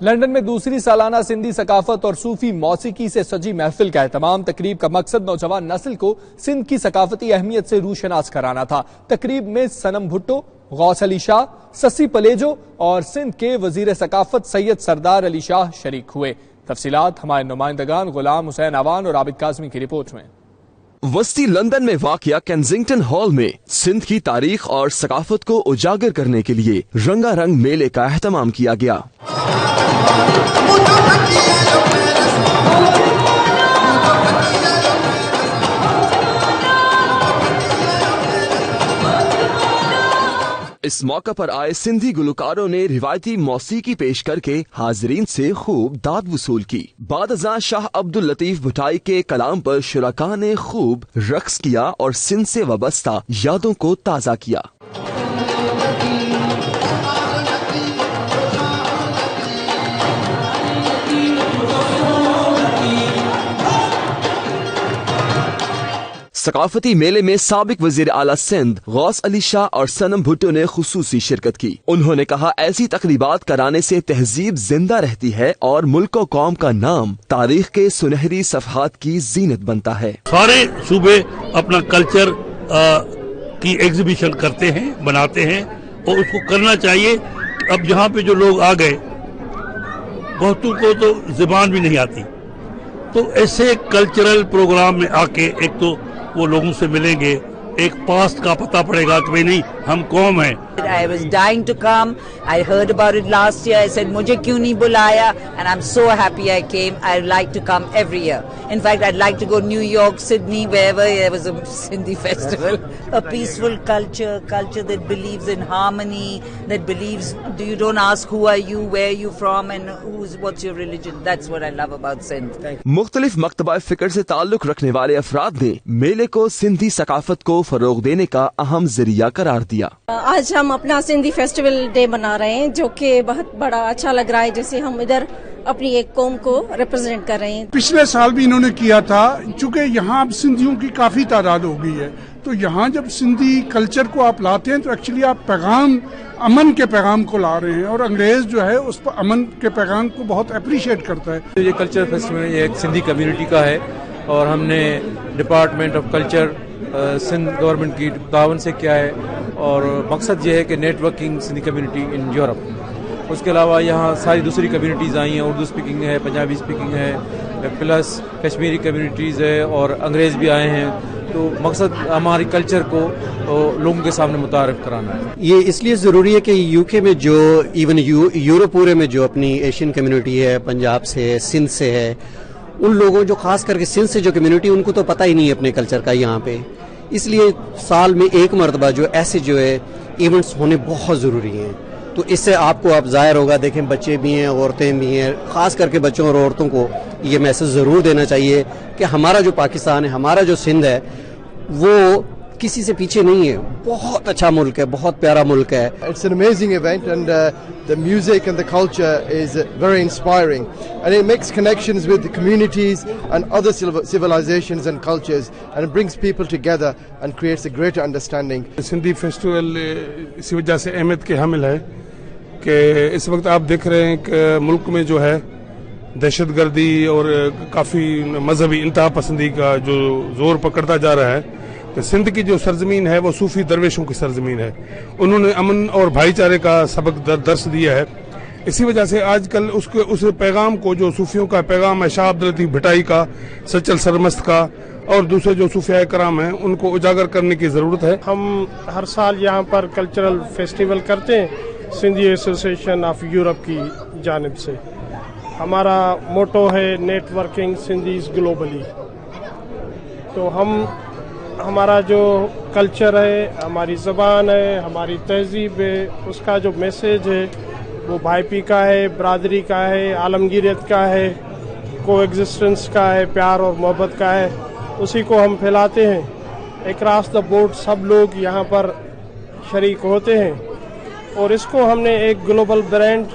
London میں دوسری سالانہ سندھی ثقافت اور صوفی موسیقی سے سجی محفل کا اہتمام۔ تقریب کا مقصد نوجوان نسل کو سندھ کی ثقافتی اہمیت سے روشناس کرانا تھا۔ تقریب میں سنم بھٹو، غوث علی شاہ، سسی پلیجو اور سندھ کے وزیر ثقافت سید سردار علی شاہ شریک ہوئے۔ تفصیلات ہمارے نمائندگان غلام حسین عوان اور عابد کاظمی کی رپورٹ میں۔ وسطی لندن میں واقع کینزنگٹن ہال میں سندھ کی تاریخ اور ثقافت کو اجاگر کرنے کے لیے رنگا رنگ میلے کا اہتمام کیا گیا۔ اس موقع پر آئے سندھی گلوکاروں نے روایتی موسیقی پیش کر کے حاضرین سے خوب داد وصول کی۔ بعد ازاں شاہ عبد اللطیف بھٹائی کے کلام پر شرکاء نے خوب رقص کیا اور سندھ سے وابستہ یادوں کو تازہ کیا۔ ثقافتی میلے میں سابق وزیر اعلیٰ سندھ غوث علی شاہ اور سنم بھٹو نے خصوصی شرکت کی۔ انہوں نے کہا ایسی تقریبات کرانے سے تہذیب زندہ رہتی ہے اور ملک و قوم کا نام تاریخ کے سنہری صفحات کی زینت بنتا ہے۔ سارے صوبے اپنا کلچر کی ایگزیبیشن کرتے ہیں، بناتے ہیں اور اس کو کرنا چاہیے۔ اب جہاں پہ جو لوگ آ گئے بہتوں کو تو زبان بھی نہیں آتی، تو ایسے کلچرل پروگرام میں آ کے ایک تو وہ لوگوں سے ملیں گے، ایک پاسٹ کا پتہ پڑے گا کہ بھئی نہیں ہم قوم ہیں۔ I was dying to come. I heard about it last year. I said مجھے کیوں نہیں بلایا, and I'm so happy I came. I'd like to come every year. In fact, I'd like to go New York, Sydney, wherever there was a Sindhi festival. A peaceful culture that believes in harmony, that believes you don't ask who are you, where are you from, and what's your religion. That's what I love about Sindh. مختلف مکتبہ فکر سے تعلق رکھنے والے افراد نے میلے کو سندھی ثقافت کو فروغ دینے کا اہم ذریعہ قرار دیا۔ آج ہم اپنا سندھی فیسٹیول ڈے منا رہے ہیں جو کہ بہت بڑا اچھا لگ رہا ہے، جیسے ہم ادھر اپنی ایک قوم کو ریپرزینٹ کر رہے ہیں۔ پچھلے سال بھی انہوں نے کیا تھا، چونکہ یہاں اب سندھیوں کی کافی تعداد ہو گئی ہے، تو یہاں جب سندھی کلچر کو آپ لاتے ہیں تو ایکچولی آپ پیغام، امن کے پیغام کو لا رہے ہیں، اور انگریز جو ہے اس پر امن کے پیغام کو بہت اپریشیٹ کرتا ہے۔ یہ کلچر فیسٹیول یہ ایک سندھی کمیونٹی کا ہے، اور ہم نے department of culture Sindh government کی تعاون سے کیا ہے، اور مقصد یہ ہے کہ networking Sindhi community in Europe. اس کے علاوہ یہاں ساری دوسری کمیونٹیز آئی ہیں، اردو اسپیکنگ ہے، پنجابی اسپیکنگ ہے، پلس کشمیری کمیونٹیز ہے، اور انگریز بھی آئے ہیں۔ تو مقصد ہماری کلچر کو لوگوں کے سامنے متعارف کرانا ہے۔ یہ اس لیے ضروری ہے کہ یو کے میں جو ایون یورپ پورے میں جو اپنی ایشین کمیونٹی ہے، پنجاب سے ہے، سندھ سے ہے، ان لوگوں جو خاص کر کے سندھ سے جو کمیونٹی، ان کو تو پتہ ہی نہیں ہے اپنے کلچر کا یہاں پہ، اس لیے سال میں ایک مرتبہ جو ایسے جو ہے ایونٹس ہونے بہت ضروری ہیں۔ تو اس سے آپ کو اب ظاہر ہوگا، دیکھیں بچے بھی ہیں، عورتیں بھی ہیں، خاص کر کے بچوں اور عورتوں کو یہ میسج ضرور دینا چاہیے کہ ہمارا جو پاکستان ہے، ہمارا جو سندھ ہے، وہ کسی سے پیچھے نہیں ہے، بہت اچھا ملک ہے، بہت پیارا ملک ہے۔ It's an amazing event, and the music and the culture is very inspiring, and it makes connections with the communities and other civilizations and cultures, and it brings people together and creates a greater understanding. Sindhi festival اسی وجہ سے اہمیت کے حامل ہے کہ اس وقت آپ دیکھ رہے ہیں کہ ملک میں جو ہے دہشت گردی اور کافی مذہبی انتہا پسندی کا جو زور پکڑتا جا رہا ہے، کہ سندھ کی جو سرزمین ہے وہ صوفی درویشوں کی سرزمین ہے۔ انہوں نے امن اور بھائی چارے کا سبق درس دیا ہے۔ اسی وجہ سے آج کل اس پیغام کو، جو صوفیوں کا پیغام ہے، شاہ عبد اللطیف بھٹائی کا، سچل سرمست کا، اور دوسرے جو صوفیاء کرام ہیں، ان کو اجاگر کرنے کی ضرورت ہے۔ ہم ہر سال یہاں پر کلچرل فیسٹیول کرتے ہیں سندھی ایسوسیشن آف یورپ کی جانب سے۔ ہمارا موٹو ہے نیٹ ورکنگ سندھیز گلوبلی۔ تو ہمارا جو کلچر ہے، ہماری زبان ہے، ہماری تہذیب ہے، اس کا جو میسیج ہے وہ بھائی کا ہے، برادری کا ہے، عالمگیریت کا ہے، کو ایگزسٹنس کا ہے، پیار اور محبت کا ہے، اسی کو ہم پھیلاتے ہیں۔ اکراس دا بورڈ سب لوگ یہاں پر شریک ہوتے ہیں، اور اس کو ہم نے ایک گلوبل برانڈ